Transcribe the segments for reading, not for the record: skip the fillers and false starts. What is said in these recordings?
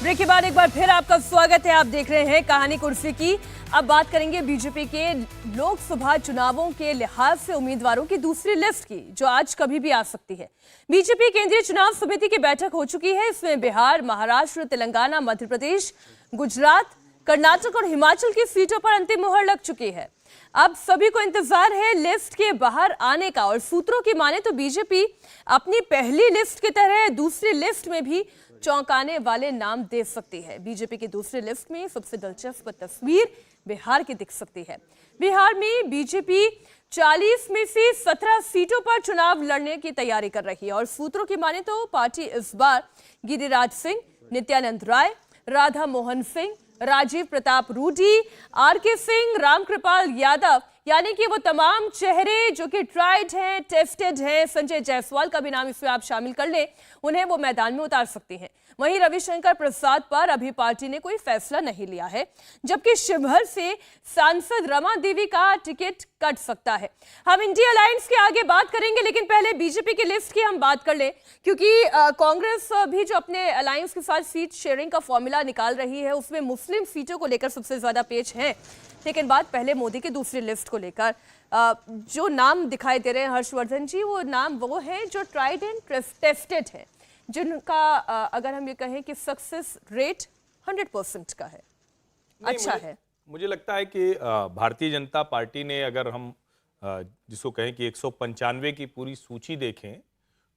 Break के बाद एक बार फिर आपका स्वागत है। आप देख रहे हैं कहानी कुर्सी की। अब बात करेंगे बीजेपी के लोकसभा चुनावों के लिहाज से उम्मीदवारों की दूसरी लिस्ट की, जो आज कभी भी आ सकती है। बीजेपी केंद्रीय चुनाव समिति की बैठक हो चुकी है। इसमें बिहार, महाराष्ट्र, तेलंगाना, मध्य प्रदेश, गुजरात, कर्नाटक और हिमाचल की सीटों पर अंतिम मुहर लग चुकी है। अब सभी को इंतजार है लिस्ट के बाहर आने का, और सूत्रों की माने तो बीजेपी अपनी पहली लिस्ट की तरह दूसरी लिस्ट में भी चौंकाने वाले नाम दे सकती है। बीजेपी की दूसरी लिस्ट में सबसे दिलचस्प तस्वीर बिहार की दिख सकती है। बिहार में बीजेपी 40 में से 17 सीटों पर चुनाव लड़ने की तैयारी कर रही है, और सूत्रों की माने तो पार्टी इस बार गिरिराज सिंह, नित्यानंद राय, राधा मोहन सिंह, राजीव प्रताप रूडी, आरके सिंह, रामकृपाल यादव, यानी कि वो तमाम चेहरे जो कि ट्राइड हैं, टेस्टेड हैं, संजय जायसवाल का भी नाम इसमें आप शामिल कर लें, उन्हें वो मैदान में उतार सकती हैं। वहीं रविशंकर प्रसाद पर अभी पार्टी ने कोई फैसला नहीं लिया है, जबकि शिवहर से सांसद रमा देवी का टिकट कट सकता है। हम इंडिया अलायंस के आगे बात करेंगे, लेकिन पहले बीजेपी की लिस्ट की हम बात कर लें, क्योंकि कांग्रेस भी जो अपने अलायंस के साथ सीट शेयरिंग का फॉर्मूला निकाल रही है, उसमें मुस्लिम सीटों को लेकर सबसे ज्यादा पेच है। लेकिन बात पहले मोदी की दूसरी लिस्ट को लेकर, जो नाम दिखाई दे रहे हैं हर्षवर्धन जी, वो नाम वो है जो ट्राइड एंड टेस्टेड है, जिनका अगर हम ये कहें कि सक्सेस रेट 100% का है, अच्छा है। मुझे लगता है कि भारतीय जनता पार्टी ने, अगर हम जिसको कहें कि 195 की पूरी सूची देखें,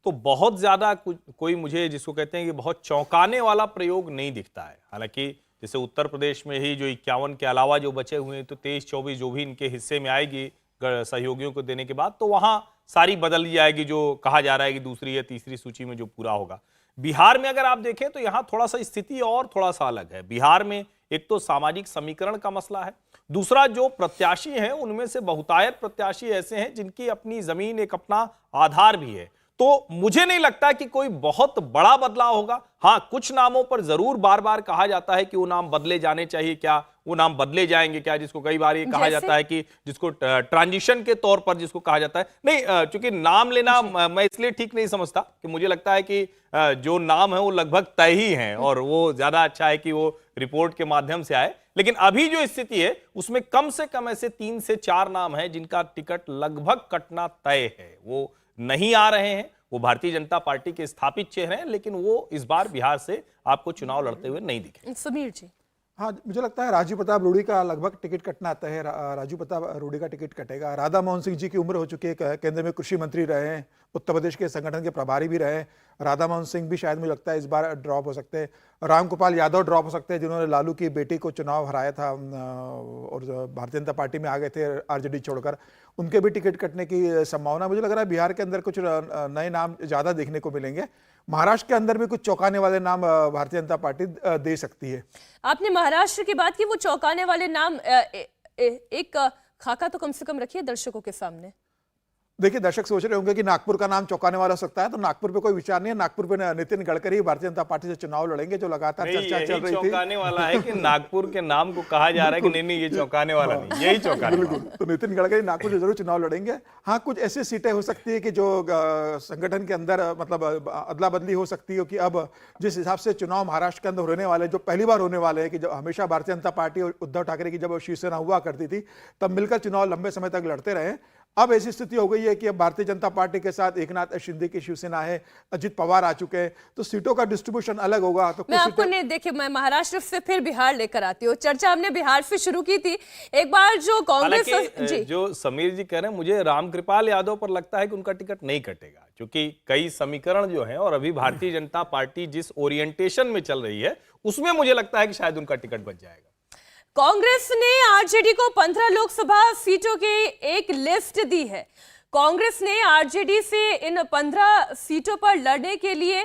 तो बहुत ज्यादा कोई मुझे जिसको कहते हैं कि बहुत चौंकाने वाला प्रयोग नहीं दिखता है। हालांकि जैसे उत्तर प्रदेश में ही जो 51 के अलावा जो बचे हुए हैं, तो 23-24 जो भी इनके हिस्से में आएगी सहयोगियों को देने के बाद, तो वहां सारी बदल जाएगी, जो कहा जा रहा है कि दूसरी या तीसरी सूची में जो पूरा होगा। बिहार में अगर आप देखें तो यहां थोड़ा सा स्थिति और थोड़ा सा अलग है। बिहार में एक तो सामाजिक समीकरण का मसला है, दूसरा जो प्रत्याशी हैं उनमें से बहुतायत प्रत्याशी ऐसे हैं जिनकी अपनी जमीन, एक अपना आधार भी है। तो मुझे नहीं लगता कि कोई बहुत बड़ा बदलाव होगा। हाँ, कुछ नामों पर जरूर बार बार कहा जाता है कि वो नाम बदले जाने चाहिए, क्या वो नाम बदले जाएंगे क्या, जिसको कई बार ये कहा जाता है कि जिसको ट्रांजिशन के तौर पर जिसको कहा जाता है। नहीं, चूंकि नाम लेना मैं इसलिए ठीक नहीं समझता कि मुझे लगता है कि जो नाम है वो लगभग तय ही है, और वो ज्यादा अच्छा है कि वो रिपोर्ट के माध्यम से आए। लेकिन अभी जो स्थिति है उसमें कम से कम ऐसे 3 से 4 नाम है जिनका टिकट लगभग कटना तय है। वो नहीं आ रहे हैं, वो भारतीय जनता पार्टी के स्थापित चेहरे हैं, लेकिन वो इस बार बिहार से आपको चुनाव लड़ते हुए नहीं दिखे। समीर जी। हाँ, मुझे लगता है राजीव प्रताप रूडी का लगभग टिकट कटना तय है। राजीव प्रताप रूडी का टिकट कटेगा। राधा मोहन सिंह जी की उम्र हो चुकी है, केंद्र में कृषि मंत्री रहे हैं, उत्तर प्रदेश के संगठन के प्रभारी भी रहे हैं। राधा मोहन सिंह भी शायद मुझे लगता है इस बार ड्रॉप हो सकते हैं। रामकृपाल यादव ड्रॉप हो सकते हैं, जिन्होंने लालू की बेटी को चुनाव हराया था और भारतीय जनता पार्टी में आ गए थे आरजेडी छोड़कर। उनके भी टिकट कटने की संभावना। मुझे लग रहा है बिहार के अंदर कुछ नए नाम ज्यादा देखने को मिलेंगे। महाराष्ट्र के अंदर भी कुछ चौंकाने वाले नाम भारतीय जनता पार्टी दे सकती है। आपने महाराष्ट्र की बात की, वो चौंकाने वाले नाम एक खाका तो कम से कम रखिए दर्शकों के सामने। देखिए, दर्शक सोच रहे होंगे कि नागपुर का नाम चौंकाने वाला हो सकता है, तो नागपुर पे कोई विचार नहीं है। नागपुर पे नितिन गडकरी भारतीय जनता पार्टी से चुनाव लड़ेंगे, जो लगातार चर्चा चल रही थी। चौंकाने वाला है कि नागपुर के नाम को कहा जा रहा है कि नहीं ये चौंकाने वाला नहीं, यही चौंकाने वाला। तो नितिन गडकरी नागपुर से जरूर चुनाव लड़ेंगे। हाँ, कुछ ऐसी सीटें हो सकती है कि जो संगठन के अंदर मतलब अदला बदली हो सकती है, कि अब जिस हिसाब से चुनाव महाराष्ट्र के अंदर होने वाले, जो पहली बार होने वाले हैं, कि जब हमेशा भारतीय जनता पार्टी और उद्धव ठाकरे की जब शिवसेना हुआ करती थी, तब मिलकर चुनाव लंबे समय तक लड़ते रहे। अब ऐसी स्थिति हो गई है कि अब भारतीय जनता पार्टी के साथ एकनाथ शिंदे की शिवसेना है, अजित पवार आ चुके हैं, तो सीटों का डिस्ट्रीब्यूशन अलग होगा। तो मैं आपको नहीं, देखिए, मैं महाराष्ट्र से फिर बिहार लेकर आती हूँ। चर्चा हमने बिहार से शुरू की थी। एक बार जो कांग्रेस जो समीर जी कह रहे हैं, मुझे रामकृपाल यादव पर लगता है कि उनका टिकट नहीं कटेगा, क्योंकि कई समीकरण जो है, और अभी भारतीय जनता पार्टी जिस ओरिएंटेशन में चल रही है उसमें मुझे लगता है कि शायद उनका टिकट बच जाएगा। कांग्रेस ने आरजेडी को 15 लोकसभा सीटों की एक लिस्ट दी है। कांग्रेस ने आरजेडी से इन 15 सीटों पर लड़ने के लिए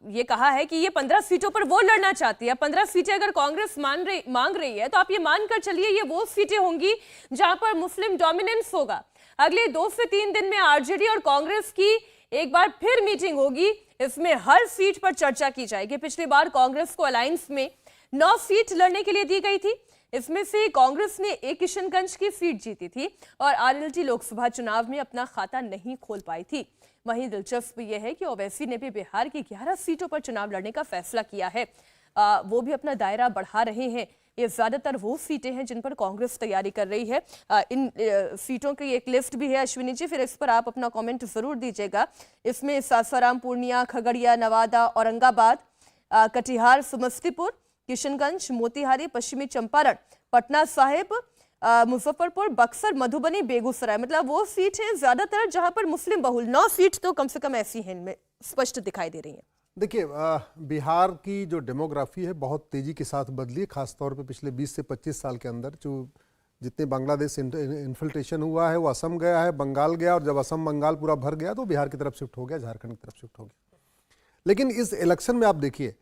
ये कहा है कि ये 15 सीटों पर वो लड़ना चाहती है। 15 सीटें अगर कांग्रेस मांग रही है, तो आप ये मानकर चलिए ये वो सीटें होंगी जहां पर मुस्लिम डोमिनेंस होगा। अगले 2 से 3 दिन में आरजेडी और कांग्रेस की एक बार फिर मीटिंग होगी। इसमें हर सीट पर चर्चा की जाएगी। पिछली बार कांग्रेस को अलायंस में 9 सीट लड़ने के लिए दी गई थी। इसमें से कांग्रेस ने एक किशनगंज की सीट जीती थी और आरएलटी लोकसभा चुनाव में अपना खाता नहीं खोल पाई थी। वहीं दिलचस्प यह है कि ओवैसी ने भी बिहार की 11 सीटों पर चुनाव लड़ने का फैसला किया है। वो भी अपना दायरा बढ़ा रहे हैं। ये ज्यादातर वो सीटें हैं जिन पर कांग्रेस तैयारी कर रही है। इन सीटों की एक लिस्ट भी है अश्विनी जी, फिर इस पर आप अपना कमेंट जरूर दीजिएगा। इसमें सासाराम, पूर्णिया, खगड़िया, नवादा, औरंगाबाद, कटिहार, समस्तीपुर, किशनगंज, मोतिहारी, पश्चिमी चंपारण, पटना साहिब, मुजफ्फरपुर, बक्सर, मधुबनी, बेगूसराय, मतलब वो सीट है ज्यादातर जहां पर मुस्लिम बहुल। 9 सीट तो कम से कम ऐसी हैं, इनमें स्पष्ट दिखाई दे रही हैं। देखिए, बिहार की जो डेमोग्राफी है बहुत तेजी के साथ बदली है, खासतौर पे पिछले 20 से 25 साल के अंदर। जो जितने बांग्लादेश इन्फिल्ट्रेशन हुआ है वो असम गया है, बंगाल गया, और जब असम बंगाल पूरा भर गया तो बिहार की तरफ शिफ्ट हो गया, झारखंड की तरफ शिफ्ट हो गया। लेकिन इस इलेक्शन में आप देखिए,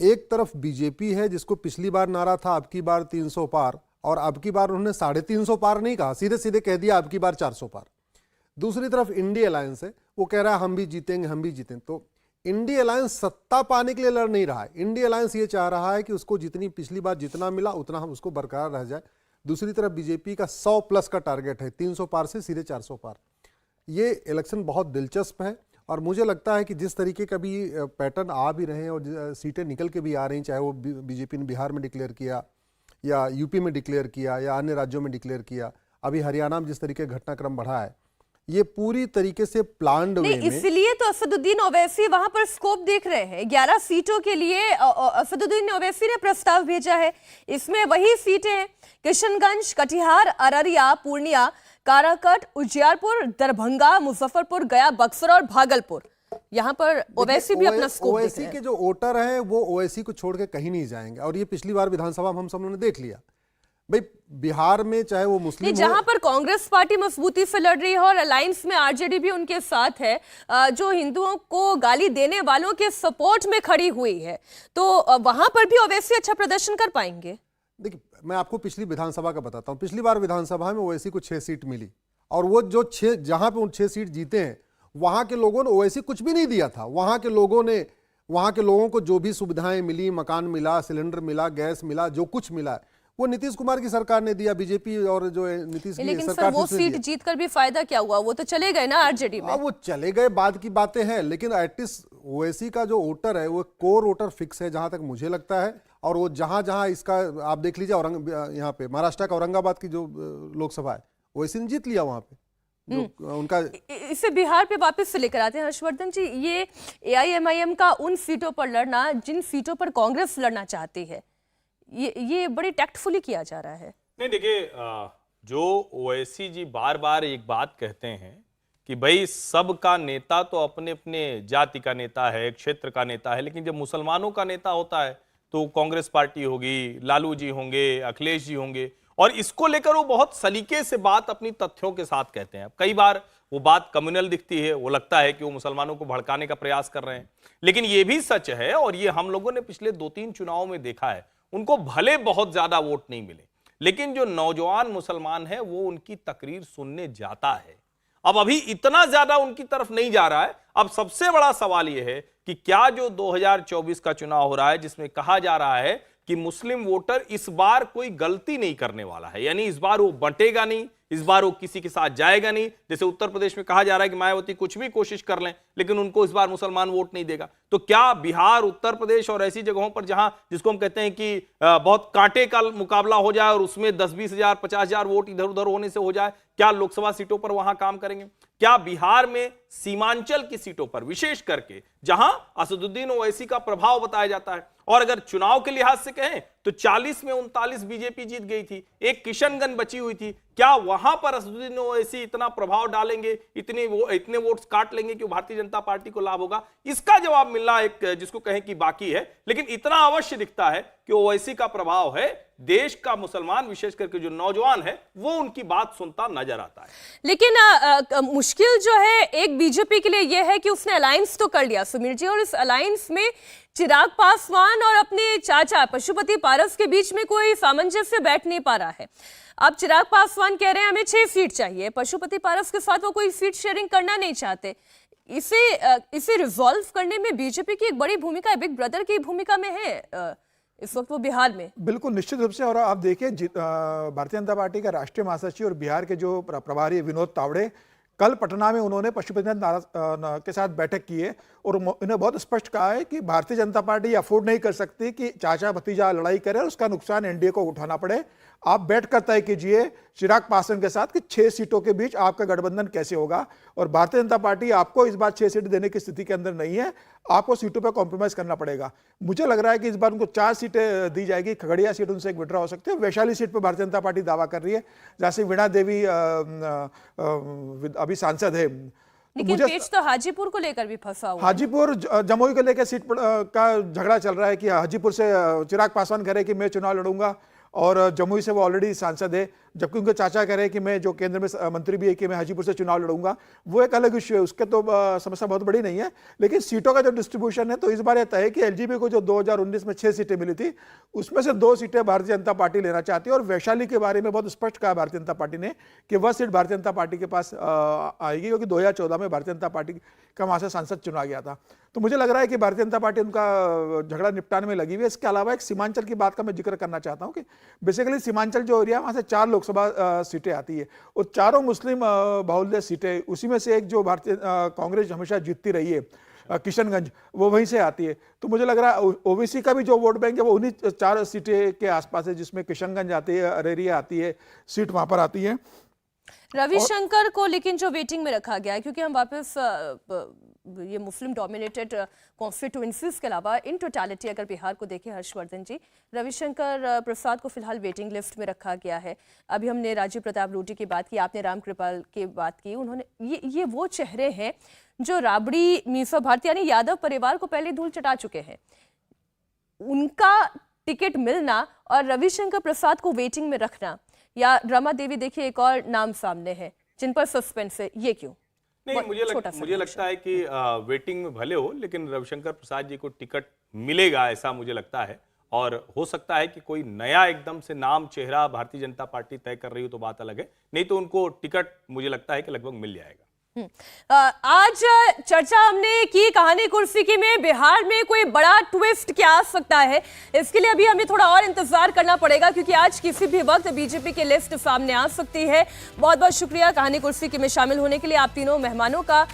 एक तरफ बीजेपी है जिसको पिछली बार नारा था अब की बार 300 पार, और अब की बार उन्होंने 350 पार नहीं कहा, सीधे सीधे कह दिया अब की बार 400 पार। दूसरी तरफ इंडिया अलायंस है, वो कह रहा है हम भी जीतेंगे, हम भी जीतेंगे। तो इंडिया अलायंस सत्ता पाने के लिए लड़ नहीं रहा है। इंडिया अलायंस ये चाह रहा है कि उसको जितनी पिछली बार जितना मिला उतना हम उसको बरकरार रह जाए। दूसरी तरफ बीजेपी का 100 प्लस का टारगेट है, 300 पार से सीधे 400 पार। ये इलेक्शन बहुत दिलचस्प है, और मुझे लगता है कि जिस तरीके का भी पैटर्न आ भी रहे हैं और सीटें निकल के भी आ रही, चाहे वो बीजेपी ने बिहार में डिक्लेयर किया या यूपी में डिक्लेयर किया या अन्य राज्यों में डिक्लेयर किया, अभी हरियाणा में जिस तरीके का घटनाक्रम बढ़ा है, ये पूरी तरीके से प्लान्ड वे में। इसलिए तो असदुद्दीन ओवैसी वहां पर स्कोप देख रहे हैं। 11 सीटों के लिए असदुद्दीन ओवैसी ने प्रस्ताव भेजा है। इसमें वही सीटें हैं किशनगंज, कटिहार, अररिया, पूर्णिया, काराकट, उजियारपुर, दरभंगा, मुजफ्फरपुर, गया, बक्सर और भागलपुर। यहाँ पर ओवैसी भी अपना स्कोप देख रहे ओवैसी हैं। के जो वोटर हैं वो ओवैसी को छोड़ के कहीं नहीं जाएंगे, और ये पिछली बार विधानसभा में हम सब लोगों ने देख लिया। भाई बिहार में चाहे वो मुस्लिम जहां पर कांग्रेस पार्टी मजबूती से लड़ रही है और अलायंस में आरजेडी भी उनके साथ है, जो हिंदुओं को गाली देने वालों के सपोर्ट में खड़ी हुई है, तो वहां पर भी ओवैसी अच्छा प्रदर्शन कर पाएंगे। देखिए, मैं आपको पिछली विधानसभा का बताता हूं। पिछली बार विधानसभा में ओवैसी को 6 सीट मिली, और वो जो 6 जहां पे उन 6 सीट जीते हैं वहां के लोगों ने ओवैसी कुछ भी नहीं दिया था। वहां के लोगों को जो भी सुविधाएं मिली, मकान मिला, सिलेंडर मिला, गैस मिला, जो कुछ मिला वो नीतीश कुमार की सरकार ने दिया, बीजेपी और जो नीतीश की लेकिन सरकार सर वो सीट जीतकर भी फायदा क्या हुआ? वो तो चले गए ना आरजेडी में। वो चले गए, बाद की बातें हैं, लेकिन एटलीस्ट ओवैसी का जो वोटर है वो कोर वोटर फिक्स है जहां तक मुझे लगता है। और वो जहां जहां इसका आप देख लीजिए, यहाँ पे महाराष्ट्र का औरंगाबाद की जो लोकसभा है ओवैसी ने जीत लिया वहां पे। उनका इसे बिहार पे वापस से लेकर आते हैं हर्षवर्धन जी। ये एआईएमआईएम का उन सीटों पर लड़ना जिन सीटों पर कांग्रेस लड़ना चाहती है, ये बड़ी टैक्टफुली किया जा रहा है। नहीं, देखिए, जो ओवैसी जी बार बार एक बात कहते हैं कि भाई सबका नेता तो अपने अपने जाति का नेता है, क्षेत्र का नेता है, लेकिन जब मुसलमानों का नेता होता है तो कांग्रेस पार्टी होगी, लालू जी होंगे, अखिलेश जी होंगे, और इसको लेकर वो बहुत सलीके से बात अपनी तथ्यों के साथ कहते हैं। कई बार वो बात कम्युनल दिखती है, वो लगता है कि वो मुसलमानों को भड़काने का प्रयास कर रहे हैं, लेकिन ये भी सच है, और ये हम लोगों ने पिछले 2-3 चुनावों में देखा है, उनको भले बहुत ज्यादा वोट नहीं मिले, लेकिन जो नौजवान मुसलमान है वो उनकी तकरीर सुनने जाता है। अब अभी इतना ज्यादा उनकी तरफ नहीं जा रहा है। अब सबसे बड़ा सवाल यह है कि क्या जो 2024 का चुनाव हो रहा है, जिसमें कहा जा रहा है कि मुस्लिम वोटर इस बार कोई गलती नहीं करने वाला है, यानी इस बार वो बंटेगा नहीं, इस बार वो किसी के साथ जाएगा नहीं। जैसे उत्तर प्रदेश में कहा जा रहा है कि मायावती कुछ भी कोशिश कर लें लेकिन उनको इस बार मुसलमान वोट नहीं देगा, तो क्या बिहार, उत्तर प्रदेश और ऐसी जगहों पर जहां जिसको हम कहते हैं कि बहुत कांटे का मुकाबला हो जाए और उसमें 10-20 हजार 50 हजार वोट इधर उधर होने से हो जाए, क्या लोकसभा सीटों पर वहां काम करेंगे? क्या बिहार में सीमांचल की सीटों पर, विशेष करके जहां असदुद्दीन ओवैसी का प्रभाव बताया जाता है, और अगर चुनाव के लिहाज से कहें तो 40 में 39 बीजेपी जीत गई थी, एक किशनगंज बची हुई थी, क्या वहां पर असदुद्दीन ओवैसी इतना प्रभाव डालेंगे, इतने वोट्स काट लेंगे कि भारतीय जनता पार्टी को लाभ होगा? इसका जवाब मिलना एक जिसको कहें कि बाकी है, लेकिन इतना अवश्य दिखता है कि ओवैसी का प्रभाव है, देश का मुसलमान विशेष करके जो नौजवान है वो उनकी बात सुनता नजर आता है। लेकिन मुश्किल जो है एक बीजेपी के लिए यह है कि उसने अलायंस तो कर लिया सुमीर जी, और इस अलायंस में चिराग पासवान और अपने चाचा पशुपति पारस के बीच में कोई सामंजस्य बैठ नहीं पा रहा है। अब चिराग पासवान कह रहे हैं हमें 6 सीट चाहिए, पशुपति पारस के साथ वो कोई सीट शेयरिंग करना नहीं चाहते। इसे रिजॉल्व करने में बीजेपी की एक बड़ी भूमिका है, बिग ब्रदर की भूमिका में है इस वक्त वो बिहार में। बिल्कुल निश्चित रूप से। और आप देखिए भारतीय जनता पार्टी का राष्ट्रीय महासचिव और बिहार के जो प्रभारी विनोद तावड़े कल पटना में उन्होंने पशुपतिनाथ के साथ बैठक की है और उन्हें बहुत स्पष्ट कहा है कि भारतीय जनता पार्टी अफोर्ड नहीं कर सकती कि चाचा भतीजा लड़ाई करे और उसका नुकसान एनडीए को उठाना पड़े। आप बैठकर तय कीजिए चिराग पासवान के साथ कि 6 सीटों के बीच आपका गठबंधन कैसे होगा, और भारतीय जनता पार्टी आपको इस बार 6 सीट देने की स्थिति के अंदर नहीं है, आपको सीटों पर कॉम्प्रोमाइज करना पड़ेगा। मुझे लग रहा है कि इस बार उनको 4 सीटें दी जाएगी। खगड़िया सीट उनसे एक विड्रॉ हो सकती है। वैशाली सीट पर भारतीय जनता पार्टी दावा कर रही है, जहां से वीणा देवी अभी सांसद है। लेकिन पेच तो हाजीपुर को लेकर भी फंसा हुआ है। हाजीपुर जमुई को लेकर सीट का झगड़ा चल रहा है कि हाजीपुर से चिराग पासवान कह रहे कि मैं चुनाव लड़ूंगा और जमुई से वो ऑलरेडी सांसद है, जबकि उनके चाचा कह रहे हैं कि मैं जो केंद्र में मंत्री भी है कि मैं हाजीपुर से चुनाव लड़ूंगा। वो एक अलग इश्यू है, उसके तो समस्या बहुत बड़ी नहीं है। लेकिन सीटों का जो डिस्ट्रीब्यूशन है तो इस बार यह तय है कि एलजेपी को जो 2019 में 6 सीटें मिली थी उसमें से 2 सीटें भारतीय जनता पार्टी लेना चाहती है। और वैशाली के बारे में बहुत स्पष्ट कहा भारतीय जनता पार्टी ने कि वह सीट भारतीय जनता पार्टी के पास आएगी, क्योंकि 2014 में भारतीय जनता पार्टी का वहां से सांसद चुना गया था। तो मुझे लग रहा है कि भारतीय जनता पार्टी उनका झगड़ा निपटाने में लगी हुई है। इसके अलावा एक सीमांचल की बात का मैं जिक्र करना चाहता हूं कि बेसिकली सीमांचल जो एरिया वहां से 4 लोकसभा सीटें आती है और चारों मुस्लिम बहुल्य सीटें, उसी में से एक जो भारतीय कांग्रेस हमेशा जीतती रही है किशनगंज, वो वहीं से आती है। तो मुझे लग रहा है ओबीसी का भी जो वोट बैंक है वो उन्हीं 4 सीटें के आसपास है, जिसमें किशनगंज आती है, अरेरिया आती है, सीट वहां पर आती है। रविशंकर को लेकिन जो वेटिंग में रखा गया है, क्योंकि हम वापस ये मुस्लिम डोमिनेटेड कॉन्स्टिट्यूएंसीज के अलावा इन टोटालिटी अगर बिहार को देखें हर्षवर्धन जी, रविशंकर प्रसाद को फिलहाल वेटिंग लिस्ट में रखा गया है। अभी हमने राजीव प्रताप रूडी की बात की, आपने राम कृपाल की बात की। उन्होंने ये वो चेहरे हैं जो राबड़ी मीसा भारती यानी यादव परिवार को पहले धूल चटा चुके हैं। उनका टिकट मिलना और रविशंकर प्रसाद को वेटिंग में रखना, या रमा देवी देखिए एक और नाम सामने है जिन पर सस्पेंस है, ये क्यों? नहीं, मुझे लगता है कि वेटिंग में भले हो लेकिन रविशंकर प्रसाद जी को टिकट मिलेगा, ऐसा मुझे लगता है। और हो सकता है कि कोई नया एकदम से नाम चेहरा भारतीय जनता पार्टी तय कर रही हो तो बात अलग है, नहीं तो उनको टिकट मुझे लगता है कि लगभग मिल जाएगा। आज चर्चा हमने की कहानी कुर्सी की में बिहार में कोई बड़ा ट्विस्ट क्या आ सकता है, इसके लिए अभी हमें थोड़ा और इंतजार करना पड़ेगा, क्योंकि आज किसी भी वक्त बीजेपी की लिस्ट सामने आ सकती है। बहुत बहुत शुक्रिया कहानी कुर्सी की में शामिल होने के लिए आप तीनों मेहमानों का।